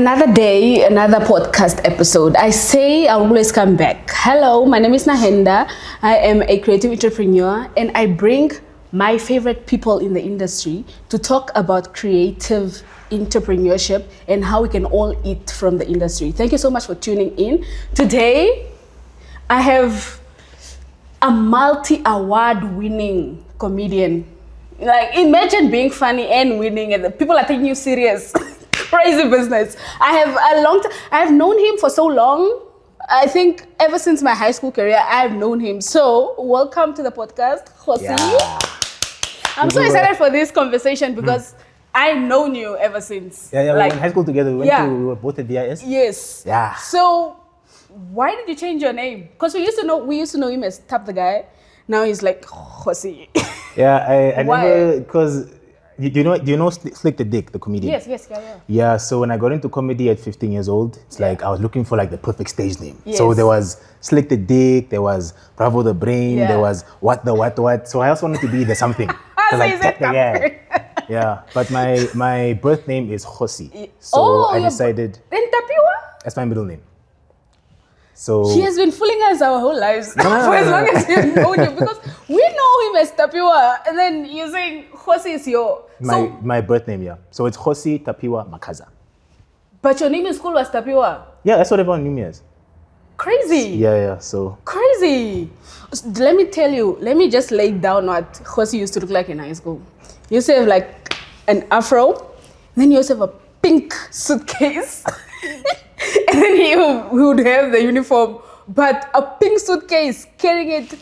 Another day, another podcast episode. I say I'll always come back. Hello, my name is Nahenda. I am a creative entrepreneur and I bring my favorite people in the industry to talk about creative entrepreneurship and how we can all eat from the industry. Thank you so much for tuning in. Today, I have a multi-award winning comedian. Like, imagine being funny and winning and the people are taking you serious. Crazy business. I have known him for so long. I think ever since my high school career, I have known him. So welcome to the podcast, KGOSI. Yeah. I'm so excited for this conversation because I've known you ever since. We were in high school together. We were both at VIS. Yes. Yeah. So why did you change your name? Because we used to know him as Tap the Guy. Now he's like KGOSI. Yeah, I never, because you know Slick the Dick, the comedian? Yes. Yeah, so when I got into comedy at 15 years old, it's like I was looking for like the perfect stage name. Yes. So there was Slick the Dick, there was Bravo the Brain, there was What. So I also wanted to be the something. So like Tap the Guy. Yeah, but my birth name is KGOSI. So I decided. Then Tapiwa? That's my middle name. So he has been fooling us our whole lives for as long as we've known you, because we know him as Tapiwa, and then you're saying KGOSI is your my birth name, yeah. So it's KGOSI Tapiwa Makaza. But your name in school was Tapiwa. Yeah, that's what everyone knew me as. Crazy. Yeah. So crazy. Let me tell you. Let me just lay down what KGOSI used to look like in high school. You used to have like an afro, then you also have a pink suitcase. And then he would have the uniform, but a pink suitcase carrying it.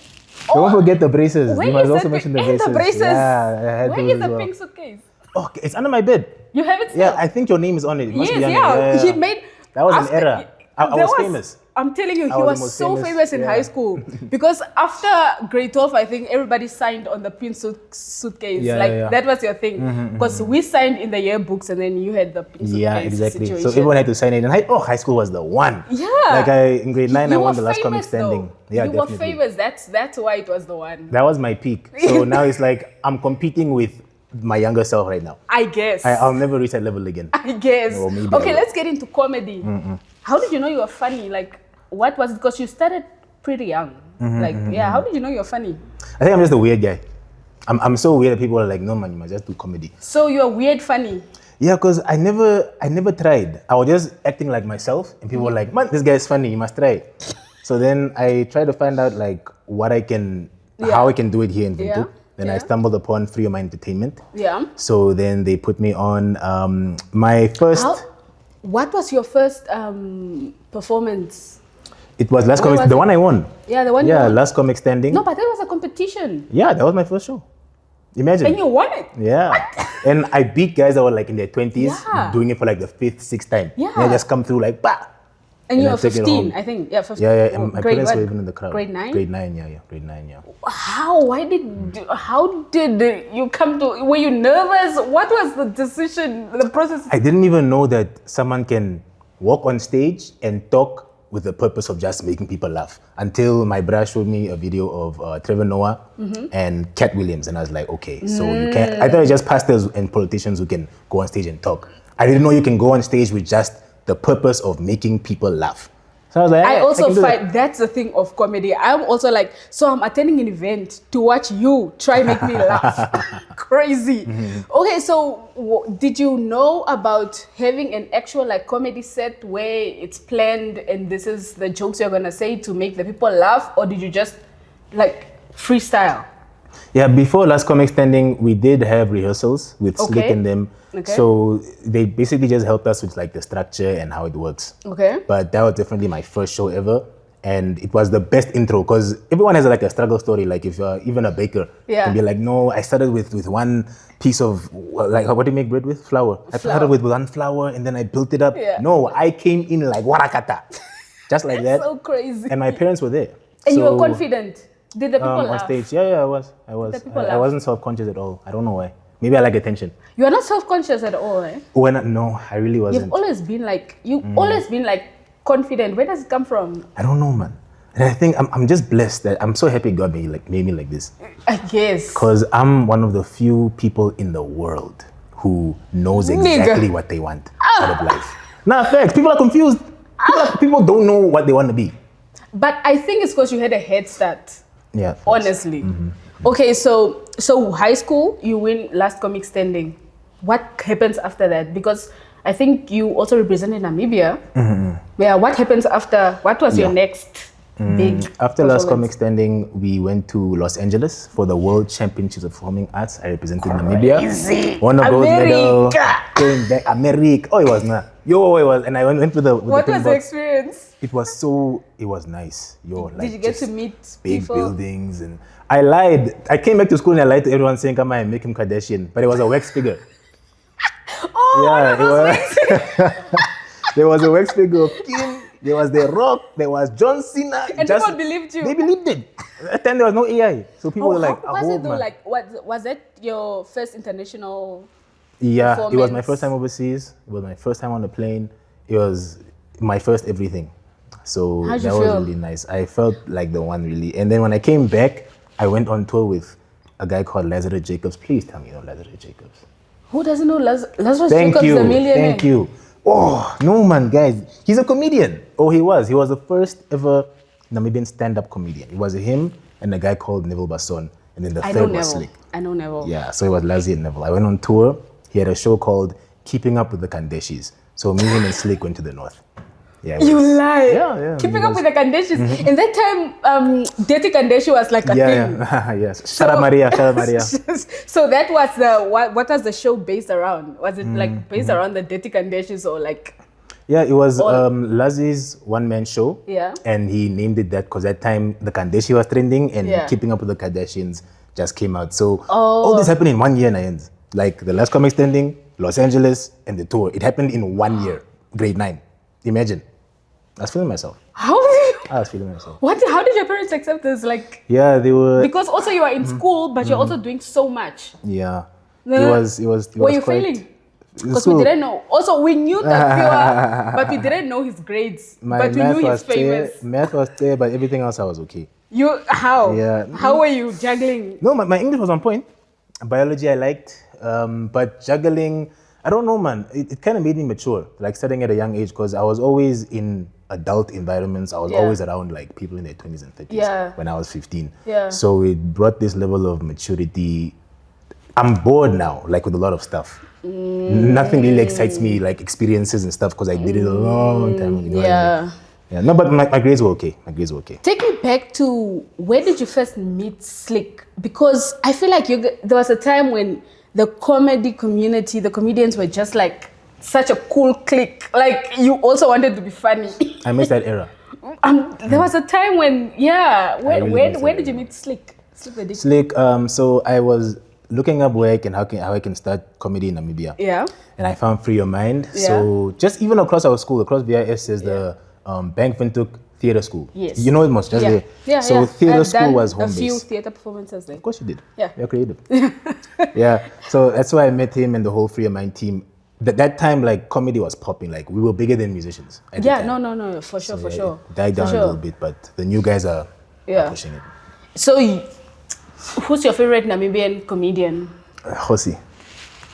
Don't forget the braces. You must also mention the braces. The braces. Yeah, I had Where those is as the well. pink suitcase? Oh, it's under my bed. You have it still? Yeah, I think your name is on it. It must be on it. Yeah. He made. That was an era. I was famous. I'm telling you, he was was the most so famous in high school because after grade 12, I think everybody signed on the pink suitcase. That was your thing. Because we signed in the yearbooks and then you had the pink suitcase. Yeah, exactly. Situation. So everyone had to sign it. And high school was the one. Yeah. Like in grade 9, I won the last comic standing. Yeah, you definitely. were famous. That's why it was the one. That was my peak. So now it's like I'm competing with my younger self right now. I guess. I'll never reach that level again. I guess. Okay, let's get into comedy. How did you know you were funny? Like, what was it? Because you started pretty young. How did you know you're funny? I think I'm just a weird guy. I'm so weird that people are like, no man, you must just do comedy. So you're weird funny? Yeah, because I never tried. I was just acting like myself and people were like, man, this guy is funny, you must try it. So then I tried to find out like how I can do it here in Windhoek. Then I stumbled upon Free Your Mind Entertainment. Yeah. So then they put me on my first... What was your first performance? It was Last Comic, the one I won. Yeah, the one you won. Yeah, Last Comic Standing. No, but that was a competition. Yeah, that was my first show. Imagine. And you won it. Yeah. What? And I beat guys that were like in their 20s, doing it for like the 5th, 6th time. Yeah. And I just come through like, bah! And you were 15, I think. Yeah, 15. Yeah. And my parents were even in the crowd. Grade 9? Grade 9, yeah. Grade 9, yeah. How did you come to, were you nervous? What was the decision, the process? I didn't even know that someone can walk on stage and talk with the purpose of just making people laugh, until my brother showed me a video of Trevor Noah and Cat Williams, and I was like, okay, so you can't. I thought it's just pastors and politicians who can go on stage and talk. I didn't know you can go on stage with just the purpose of making people laugh. So I was like, I also find that's the thing of comedy. I'm also like, so I'm attending an event to watch you try make me laugh. Crazy. Okay, so did you know about having an actual like comedy set where it's planned and this is the jokes you're gonna say to make the people laugh, or did you just like freestyle? Yeah, before Last Comic Standing, we did have rehearsals with Slick and them. Okay. So they basically just helped us with like the structure and how it works. Okay. But that was definitely my first show ever. And it was the best intro because everyone has like a struggle story. Like if you're even a baker, can be like, no, I started with one piece of, like, what do you make bread with? Flour. I started with one flour and then I built it up. Yeah. No, I came in like warakata. Just like that. So crazy. And my parents were there. And you were confident? Did the people laugh? On stage, yeah, I was. I wasn't self-conscious at all. I don't know why. Maybe I like attention. You are not self-conscious at all, eh? No, I really wasn't. You've always been like, confident. Where does it come from? I don't know, man. And I think I'm just blessed that I'm so happy God made me like this. I guess. Because I'm one of the few people in the world who knows exactly what they want out of life. Nah, facts. People are confused. People don't know what they want to be. But I think it's because you had a head start. Yeah. Facts. Honestly. Okay, so high school, you win last comic standing. What happens after that? Because I think you also represented Namibia. Yeah, what happens after? What was your next big After last comic standing, we went to Los Angeles for the World Championships of Performing Arts. I represented Namibia. Won a gold medal. Came back. America. Oh, it was not. It was. And I went with the. What was the experience? It was nice. Did you get to meet big people? buildings? And I lied. I came back to school and I lied to everyone saying, come on and make him Kardashian. But it was a wax figure. It was. There was a wax figure of Kim. There was The Rock. There was John Cena. And people believed you. They believed it. At that time there was no AI, so people were like, "How was it though? Like, was that your first international?" Yeah, it was my first time overseas. It was my first time on a plane. It was my first everything. So How'd that you was feel? really nice. I felt like the one really. And then when I came back, I went on tour with a guy called Lazarus Jacobs. Please tell me you know Lazarus Jacobs. Who doesn't know Lazarus Jacobs, the millionaire? Thank you. Oh, no man, guys. He's a comedian. Oh, he was. He was the first ever Namibian stand-up comedian. It was him and a guy called Neville Basson. And then the third was Slick. I know Neville. Yeah, so it was Lazzy and Neville. I went on tour. He had a show called Keeping Up with the Kandeshis. So me, him, and Slick went to the north. Yeah, You lie. Yeah. Keeping up with the Kandeshis. In that time, Dirty Kandeshi was like a thing. Yeah, yes. Shout out Maria. So that was what was the show based around? Was it like based around the Dirty Kandeshis or like? Yeah, it was Lazzy's one-man show. Yeah. And he named it that because that time the Kandeshi was trending and Yeah. Keeping Up with the Kardashians just came out. So all this happened in 1 year, Nayens. Like the last comic standing, Los Angeles, and the tour. It happened in 1 year, grade 9. Imagine. I was feeling myself. How did you? I was feeling myself. How did your parents accept this? Like, Yeah, they were. because also you are in school, but you're also doing so much. Yeah. No. It was Were you quite, failing? Because we didn't know. Also, we knew that pure, but we didn't know his grades. But we knew he's famous. Math was there, but everything else I was okay. How? Yeah. How were you juggling? No, my English was on point. Biology I liked, but juggling, I don't know, man. It kind of made me mature, like starting at a young age, because I was always in adult environments. I was always around like people in their 20s and 30s when I was 15. Yeah. So it brought this level of maturity. I'm bored now, like with a lot of stuff. Nothing really excites me, like experiences and stuff, because I did it a long time ago. You know what I mean? Yeah, no, but my grades were okay. Take me back to where did you first meet Slick? Because I feel like there was a time when the comedy community, the comedians were just like such a cool clique. Like you also wanted to be funny. I missed that era. There was a time when, where did you meet Slick? Slick, so I was looking up where how I can start comedy in Namibia. Yeah. And I found Free Your Mind. Yeah. So just even across our school, across VIS, there's the Bank Vintuk Theatre School. Yes. You know it most, just there. Yeah, so theatre school was home a few base. theatre performances there. Of course you did. Yeah. You're creative. Yeah. So that's why I met him and the whole Free Your Mind team. That time, like, comedy was popping. Like, we were bigger than musicians. No, for sure. It died down a little bit, but the new guys are pushing it. So, who's your favorite Namibian comedian? KGOSI.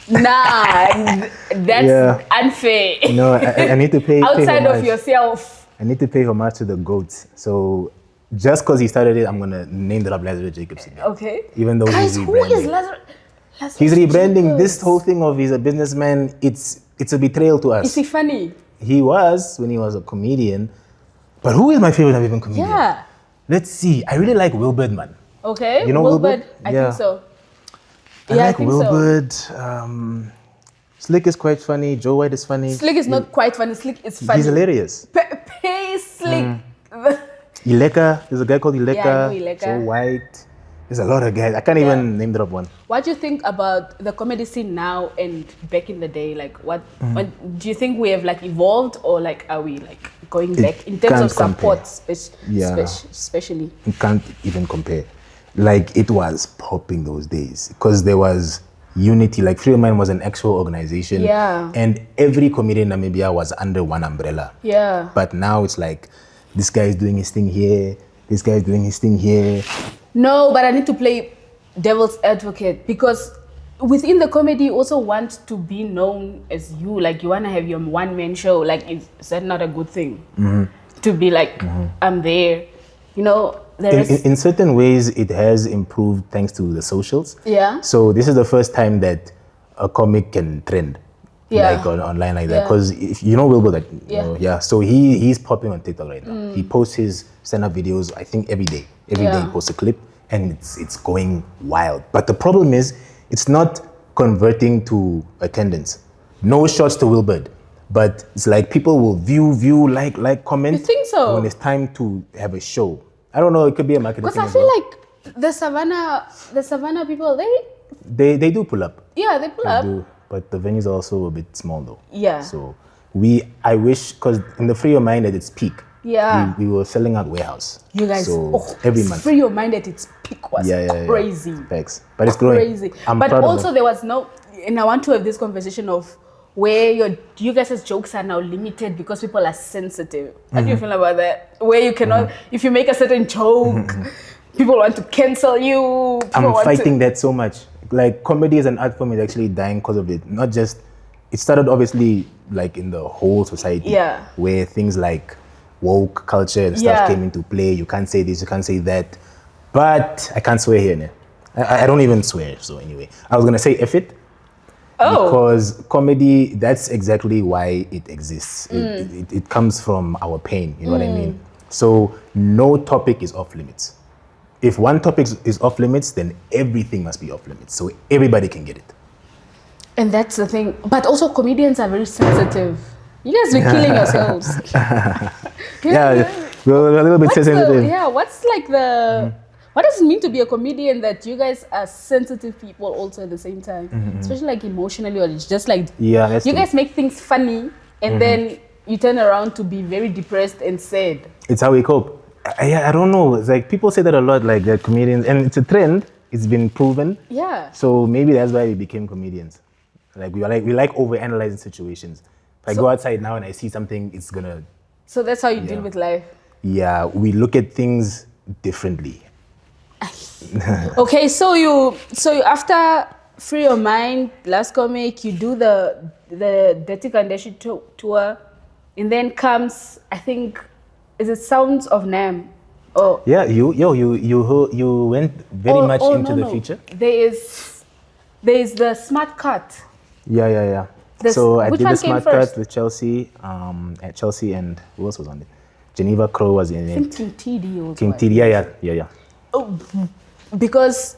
Nah, that's unfair. No, I need to pay outside pay of yourself. I need to pay homage to the GOATs. So just because he started it, I'm gonna name the Lazarus Jacobs again. Okay. Even though guys, he's who rebranding. is Lazarus? He's rebranding. This whole thing of he's a businessman. It's a betrayal to us. Is he funny? He was when he was a comedian. But who is my favorite Namibian comedian? Yeah. Let's see. I really like Wilbert, man. Okay. You know Wilbert? I think so. I like Wilbert. Slick is quite funny. Joe White is funny. Slick is not quite funny. Slick is funny. He's hilarious. Pay Slick. Ileka. There's a guy called Ileka. Yeah, I know Ileka. Joe White. There's a lot of guys. I can't even name drop one. What do you think about the comedy scene now and back in the day? Like, what do you think we have like evolved, or like are we like going back in terms of support, especially? You can't even compare. Like, it was popping those days because there was unity. Like, Free Your Mind was an actual organization. Yeah. And every comedian in Namibia was under one umbrella. Yeah. But now it's like, this guy is doing his thing here. This guy is doing his thing here. No, but I need to play devil's advocate because within the comedy, you also want to be known as you. Like, you want to have your one-man show. Like, is that not a good thing? To be like, I'm there. You know, in certain ways, it has improved thanks to the socials. Yeah. So this is the first time that a comic can trend. Like online like that, because if you know Wilbur, so he's popping on TikTok right now. He posts his stand-up videos, I think every day he posts a clip, and it's going wild. But the problem is, it's not converting to attendance. No shots to Wilbur, but it's like people will view, like, comment. You think so? When it's time to have a show, I don't know. It could be a marketing thing. Because I feel like the Savannah people, they do pull up. Yeah, they pull up. Do. But the venues are also a bit small though. Yeah. So I wish, because in the Free Your Mind at its peak, we were selling out warehouse. You guys, every month. Free Your Mind at its peak was crazy. Thanks. But it's growing. Crazy. But also there was no, and I want to have this conversation of where you guys' jokes are now limited because people are sensitive. How do you feel about that? Where you cannot, if you make a certain joke, people want to cancel you. I'm fighting that so much. Like, comedy as an art form is actually dying because of it. Not just, it started obviously like in the whole society, where things like woke culture and stuff came into play. You can't say this, you can't say that. But I can't swear here. I don't even swear. So anyway, I was gonna say F it. Because comedy, that's exactly why it exists. It comes from our pain. You know what I mean? So no topic is off limits. If one topic is off limits, then everything must be off limits, so everybody can get it. And that's the thing. But also, comedians are very sensitive. You guys be killing yourselves. We're a little bit sensitive. What's like the... What does it mean to be a comedian that you guys are sensitive people also at the same time? Especially like emotionally, or it's just like... you guys make things funny, and then you turn around to be very depressed and sad. It's how we cope. I don't know. It's like people say that a lot, like that comedians, and it's a trend. It's been proven. Yeah. So maybe that's why we became comedians. Like we like overanalyzing situations. If I go outside now and I see something, it's gonna. So that's how you deal with life. Yeah, we look at things differently. Okay, so you after Free Your Mind, last comic, you do the Dirty Kandeshi tour, and then comes, I think. Is it Sounds of Nam? Oh. Yeah, you went very much into the future. There is the Smart Cut. Yeah. So I did the Smart Cut with Chelsea, and who else was on it? Geneva Crow was in it. King TD also. King TD, yeah. Oh, because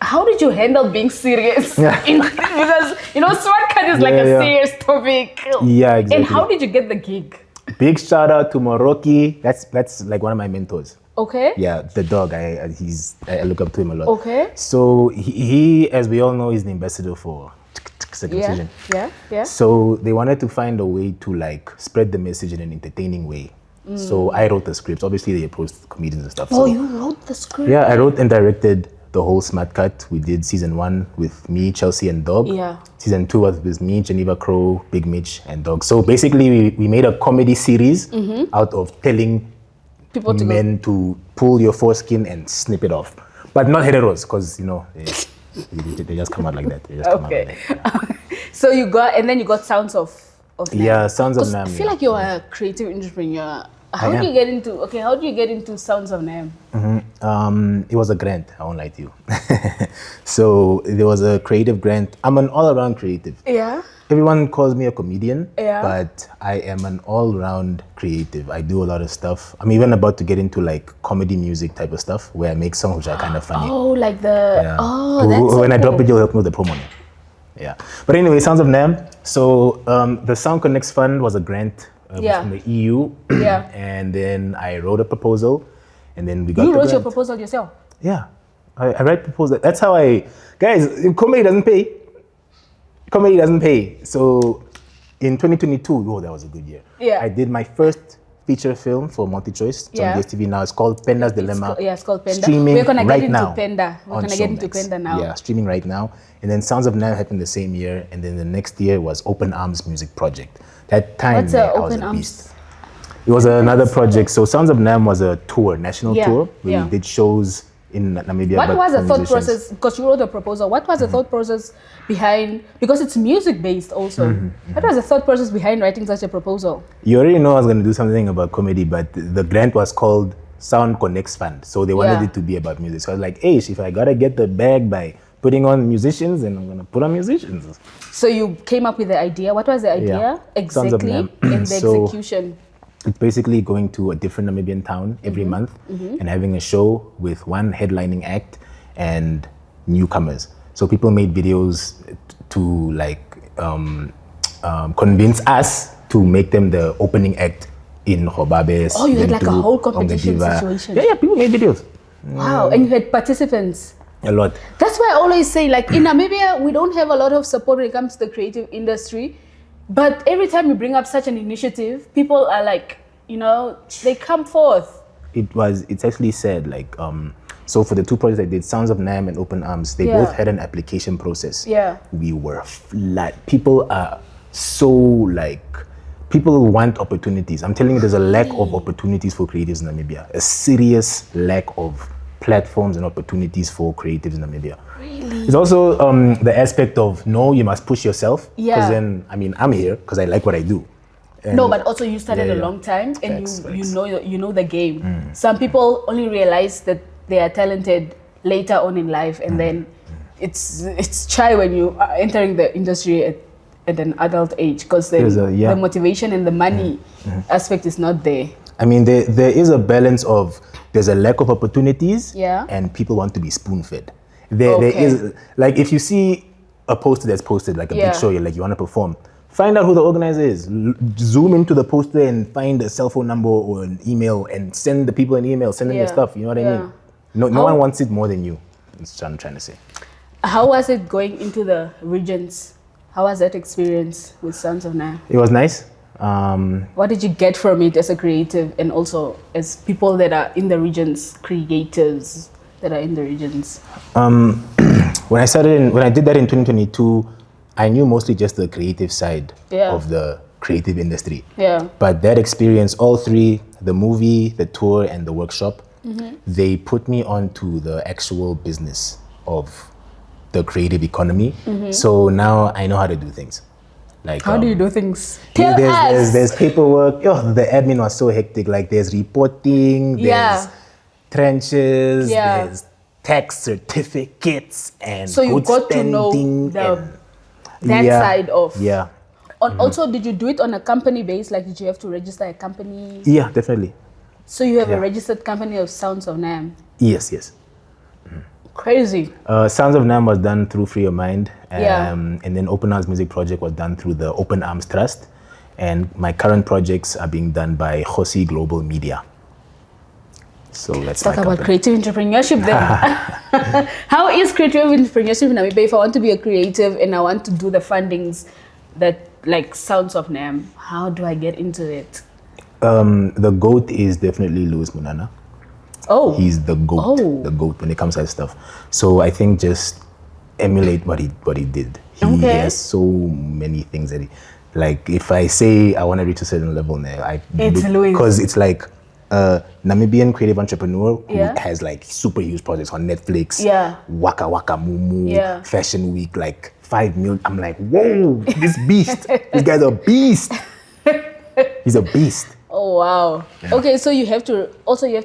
how did you handle being serious? Because Smart Cut is like a serious topic. Yeah, exactly. And how did you get the gig? Big shout out to Moroki. That's like one of my mentors. Okay. Yeah, the dog. I look up to him a lot. Okay. So he, as we all know, is the ambassador for circumcision. Yeah. So they wanted to find a way to like spread the message in an entertaining way. So I wrote the scripts. Obviously, they approached comedians and stuff. Oh, so, you wrote the script? Yeah, I wrote and directed the whole Smart Cut. We did season 1 with me, Chelsea, and Dog. Yeah. Season 2 was with me, Geneva Crow, Big Mitch, and Dog. So basically, we made a comedy series out of telling people to pull your foreskin and snip it off. But not heteros, because, they just come out like that. So you got Sounds of Nam. Yeah, Sounds of Nam. I feel like you're a creative entrepreneur. How do you get into Sounds of Nam? It was a grant, I won't lie to you. So there was a creative grant. I'm an all-around creative. Yeah. Everyone calls me a comedian, yeah, but I am an all-round creative. I do a lot of stuff. I'm even about to get into like comedy music type of stuff where I make songs which are kind of funny. Oh, like the... Yeah. Oh, that's when I drop it, you'll help me with the promo. Yeah. But anyway, Sounds of Nam. So the Sound Connects Fund was a grant from the EU. Yeah. And then I wrote a proposal, and then we got the grant. You wrote your proposal yourself? Yeah. I write proposals. That's how guys, comedy doesn't pay. Comedy doesn't pay. So in 2022, that was a good year. Yeah. I did my first feature film for MultiChoice. It's on DSTV now. It's called Penda's Dilemma. It's called Penda. Streaming We're gonna right get now. into Penda. We're gonna get into Penda now. Yeah, streaming right now. And then Sounds of Nam happened the same year. And then the next year was Open Arms Music Project. That time, What's I was a beast. It was another project. So Sounds of Nam was a tour, national tour, where we did shows in Namibia. What was the thought process? Because you wrote a proposal. What was the thought process behind? Because it's music based also. What was the thought process behind writing such a proposal? You already know I was going to do something about comedy, but the grant was called Sound Connects Fund, so they wanted it to be about music. So I was like, hey, if I gotta get the bag by putting on musicians, then I'm gonna put on musicians. So you came up with the idea. What was the idea exactly and the execution? It's basically going to a different Namibian town every month and having a show with one headlining act and newcomers. So people made videos to like convince us to make them the opening act in Hobabes. Oh, you had like a whole competition situation. Yeah, people made videos. Wow, and you had participants. A lot. That's why I always say, like, in Namibia, we don't have a lot of support when it comes to the creative industry. But every time we bring up such an initiative, people are like, you know, they come forth. It's actually said, like, so for the two projects I did, Sounds of Nam and Open Arms, they both had an application process. Yeah. We were flat. People are so, like, people want opportunities. I'm telling you, there's a lack of opportunities for creatives in Namibia. A serious lack of platforms and opportunities for creatives in Namibia. Really? It's also the aspect of, no, you must push yourself. Yeah. Because then, I mean, I'm here because I like what I do. And no, but also you started a long time and Facts. you know the game. Some people only realize that they are talented later on in life, and then it's shy when you are entering the industry at an adult age, because the motivation and the money aspect is not there. I mean, there is a balance of, there's a lack of opportunities and people want to be spoon-fed. There is, like, if you see a poster that's posted, like a big show, you want to perform, find out who the organizer is. Zoom into the poster and find a cell phone number or an email and send the people an email, send them your stuff, you know what I mean? No one wants it more than you, that's what I'm trying to say. How was it going into the regions? How was that experience with Sounds of Nam? It was nice. What did you get from it as a creative and also as people that are in the regions, creatives that are in the regions? When I did that in 2022, I knew mostly just the creative side of the creative industry. Yeah. But that experience, all three, the movie, the tour, and the workshop, they put me onto the actual business of the creative economy. So now I know how to do things. Like, how do you do things? There's paperwork. The admin was so hectic. Like, there's reporting, there's trenches, there's tax certificates, and so you got to know that side of. Yeah. Also, did you do it on a company base? Like, did you have to register a company? Yeah, definitely. So you have a registered company of Sounds of Nam? Yes. Crazy. Sounds of Nam was done through Free Your Mind, and then Open Arms Music Project was done through the Open Arms Trust, and my current projects are being done by KGOSI Global Media. So let's talk about creative entrepreneurship then. How is creative entrepreneurship in Namibia? If I want to be a creative and I want to do the fundings that like Sounds of Nam, how do I get into it? The GOAT is definitely Louis Munana. Oh. He's the GOAT when it comes to that stuff. So I think just emulate what he did. He has so many things that like, if I say I want to reach a certain level now, it's Louis. Because it's like a Namibian creative entrepreneur who has like super huge projects on Netflix, Waka Waka Mumu, Fashion Week, like 5 million. I'm like, whoa, this beast. This guy's a beast. He's a beast. Oh wow. Yeah. Okay, so you have to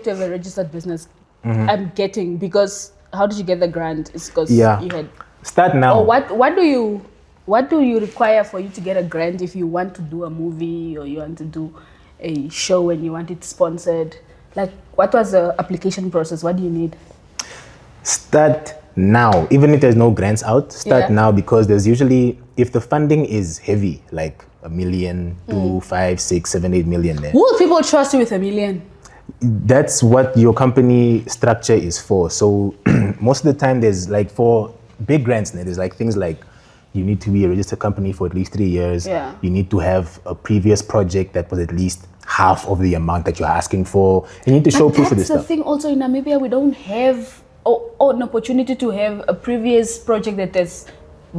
have a registered business. I'm getting, because how did you get the grant? It's because you had start now. Or what do you require for you to get a grant if you want to do a movie or you want to do a show and you want it sponsored? Like, what was the application process? What do you need? Start now. Even if there's no grants out, start now, because there's usually, if the funding is heavy, like 1 million, 2, 5, 6, 7, 8 million there. Will people trust you with 1 million? That's what your company structure is for. So most of the time there's like, for big grants, there's like things like, you need to be a registered company for at least 3 years. Yeah. You need to have a previous project that was at least half of the amount that you're asking for. You need to show proof of this stuff. That's the thing also in Namibia, we don't have an opportunity to have a previous project that has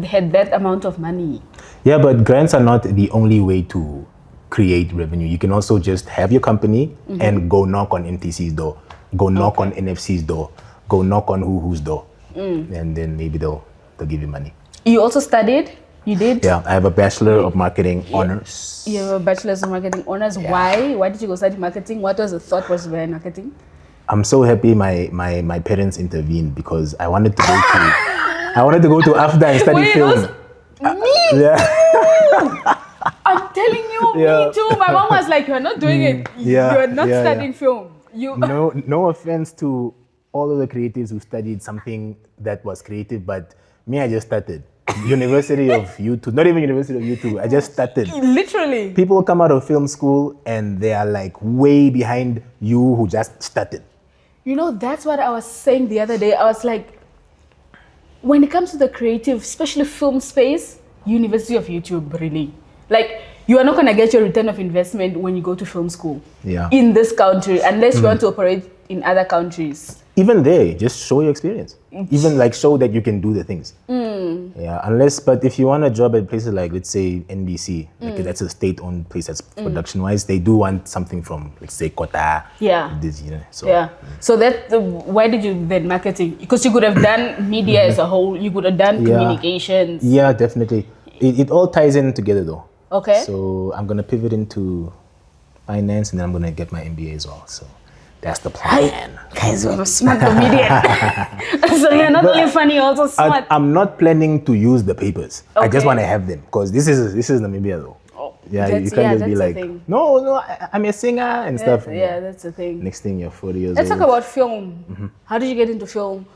had that amount of money. Yeah, but grants are not the only way to create revenue. You can also just have your company and go knock on NTC's door, go knock on NFC's door, go knock on whose door, and then maybe they'll give you money. You also studied? You did? Yeah, I have a Bachelor of Marketing honors. You have a Bachelor's of Marketing honors. Yeah. Why? Why did you go study marketing? What was the thought process behind marketing? I'm so happy my parents intervened because I wanted to go to AFDA and study film. Me too! I'm telling you, me too. My mom was like, "You're not doing it. You're not studying film." No offense to all of the creatives who studied something that was creative, but me, I just started. University of YouTube, not even University of YouTube, I just started. Literally. People come out of film school and they are like way behind you who just started. That's what I was saying the other day. I was like, when it comes to the creative, especially film space, University of YouTube, really. Like, you are not going to get your return of investment when you go to film school in this country, unless you want to operate in other countries. Even there, just show your experience. Even like show that you can do the things. But if you want a job at places like, let's say, NBC, like that's a state-owned place that's production-wise, they do want something from, let's say, Kota. So why did you then marketing? Because you could have done media as a whole, you could have done communications. Yeah, definitely. It all ties in together though. Okay. So I'm going to pivot into finance and then I'm going to get my MBA as well. So that's the plan. Guys, you're a smart comedian. So you're not only funny, you're also smart. I'm not planning to use the papers. Okay. I just want to have them because this is Namibia though. Oh, you can't just be like, no, I'm a singer and stuff. Yeah, that's the thing. Next thing you're 40 years old. Let's talk about film. How did you get into film?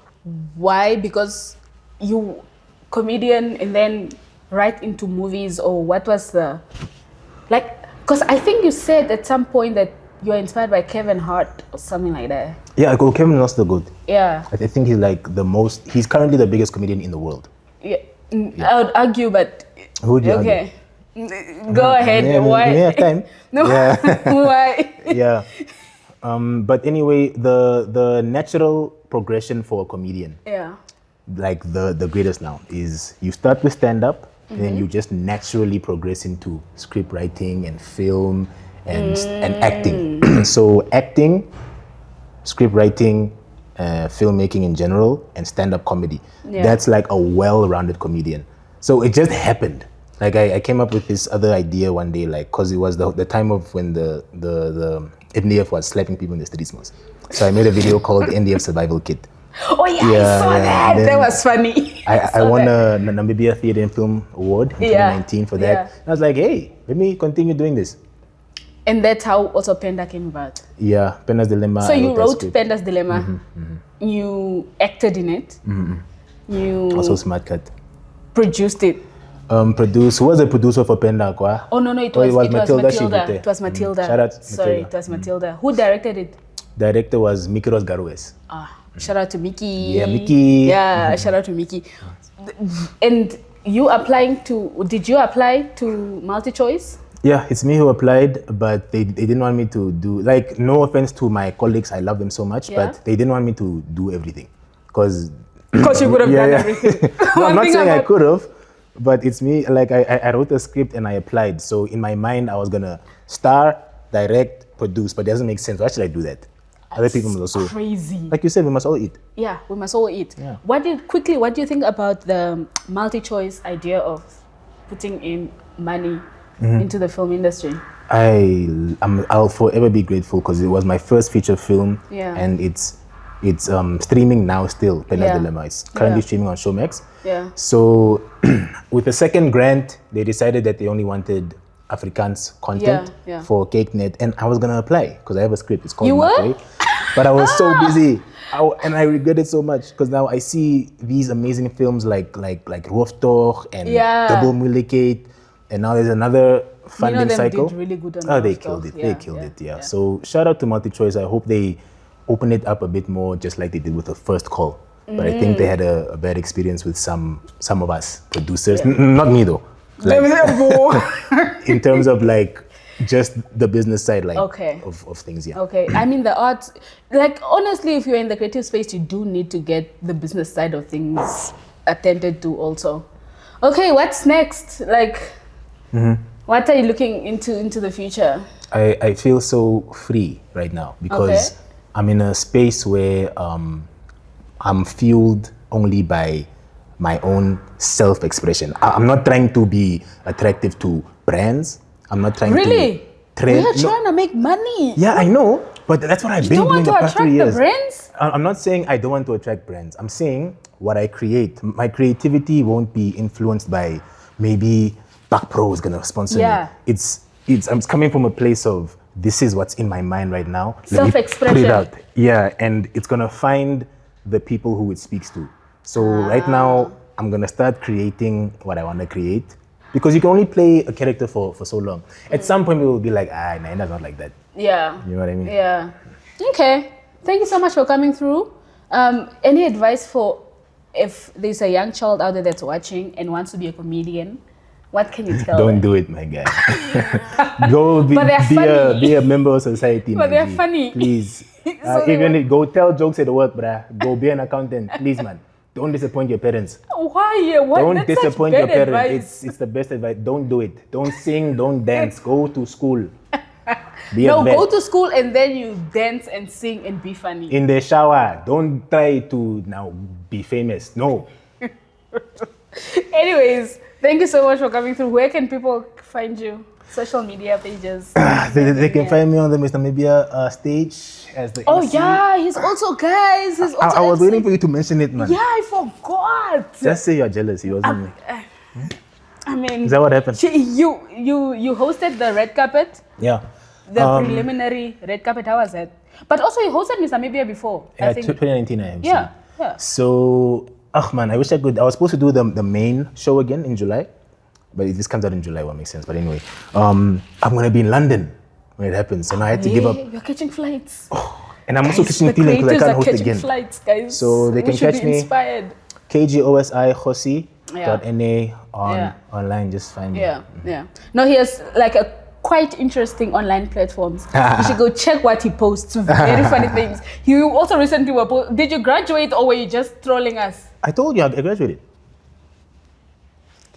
Why? Because you comedian and then right into movies, or what was the because I think you said at some point that you are inspired by Kevin Hart or something like that. Yeah, Kevin Hart's the good. Yeah. I think he's like he's currently the biggest comedian in the world. Yeah. I would argue, but who would you argue? Go ahead. Why? We have time. No. Yeah. Why? Yeah. But anyway, the natural progression for a comedian. Yeah. Like the greatest now is you start with stand-up and then you just naturally progress into script writing and film and acting. So acting, script writing, filmmaking in general, and stand-up comedy. Yeah. That's like a well-rounded comedian. So it just happened. Like I came up with this other idea one day, like because it was the time of when the NDF was slapping people in the streets most. So I made a video called NDF Survival Kit. Oh yeah, I saw that. That was funny. I won a Namibia Theatre and Film Award in 2019 for that. Yeah. I was like, hey, let me continue doing this. And that's how also Penda came about. Yeah, Penda's Dilemma. So you wrote Penda's Dilemma. You acted in it. You also Smart Cut. Produced it. Who was the producer for Penda? Oh no, it was Matilda. It was Matilda. Shout out Sorry, it was Matilda. Who directed it? Director was Mikiros Garues. Shout out to Mickey. Yeah, Mickey. Yeah, shout out to Mickey. And did you apply to MultiChoice? Yeah, it's me who applied, but they didn't want me to do, like, no offense to my colleagues, I love them so much, but they didn't want me to do everything. Because you could have done everything. No, I'm not saying I could have, but it's me, like, I wrote a script and I applied. So in my mind, I was going to star, direct, produce, but it doesn't make sense. Why should I do that? Other people must also crazy. Like you said, we must all eat. Yeah, we must all eat. Yeah. What do you think about the MultiChoice idea of putting in money into the film industry? I'll forever be grateful because it was my first feature film, and it's streaming now still. Penda's Dilemma. It's currently streaming on Showmax. Yeah. So with the second grant, they decided that they only wanted Afrikaans content for CakeNet, and I was gonna apply because I have a script. It's called You were? But I was so busy, and I regret it so much because now I see these amazing films like Rooftoch and Double Mulikate, and now there's another funding cycle. Did really good on they killed it. They killed it. So shout out to MultiChoice. I hope they open it up a bit more, just like they did with the first call. But I think they had a bad experience with some of us producers. Not me though. Like, in terms of like just the business side, like of things. Okay. I mean the arts, like honestly, if you're in the creative space, you do need to get the business side of things attended to also. Okay, what's next? Like, what are you looking into the future? I feel so free right now because I'm in a space where I'm fueled only by my own self-expression. I'm not trying to be attractive to brands. I'm not trying to trend. We are trying to make money. Yeah, I know, but that's what I've been doing the past 3 years. You don't want to attract the brands? I'm not saying I don't want to attract brands. I'm saying what I create, my creativity won't be influenced by maybe Back Pro is gonna sponsor me. I'm coming from a place of this is what's in my mind right now. Self-expression. Put it out. Yeah, and it's gonna find the people who it speaks to. So right now, I'm gonna start creating what I wanna create. Because you can only play a character for so long. At some point, we will be like, Nayenda's not like that. Yeah. You know what I mean? Yeah. Okay. Thank you so much for coming through. Any advice for if there's a young child out there that's watching and wants to be a comedian? What can you tell them? Don't do it, my guy. Go be a member of society. But they're funny. Please. Go tell jokes at work, bruh. Go be an accountant. Please, man. Don't disappoint your parents. Why? What? Don't disappoint your parents. It's the best advice. Don't do it. Don't sing. Don't dance. Go to school. Go to school and then you dance and sing and be funny. In the shower. Don't try to now be famous. No. Anyways, thank you so much for coming through. Where can people find you? Social media pages. They can find me on the Miss Namibia stage as the Oh MC. yeah, he's also I was waiting for you to mention it, man. Yeah, I forgot. Just say you're jealous. He wasn't. I mean, is that what happened? You hosted the red carpet. Yeah. The preliminary red carpet. How was that? But also you hosted Miss Namibia before. I think 2019 I MC. Yeah. So, man, I wish I could. I was supposed to do the main show again in July. But if this comes out in July, what makes sense. But anyway, I'm going to be in London when it happens. And I had to give up. You're catching flights. And I'm also catching feeling because I can't host again. Flights, guys. So they can catch me. Inspired. KGOSI KGOSI.na online. Just find me. Yeah. No, he has like a quite interesting online platforms. You should go check what he posts. Very funny things. You also recently did you graduate or were you just trolling us? I told you I graduated.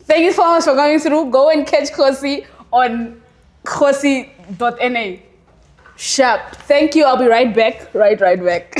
Thank you so much for going through. Go and catch KGOSI on KGOSI.na. Sharp. Thank you. I'll be right back. Right back.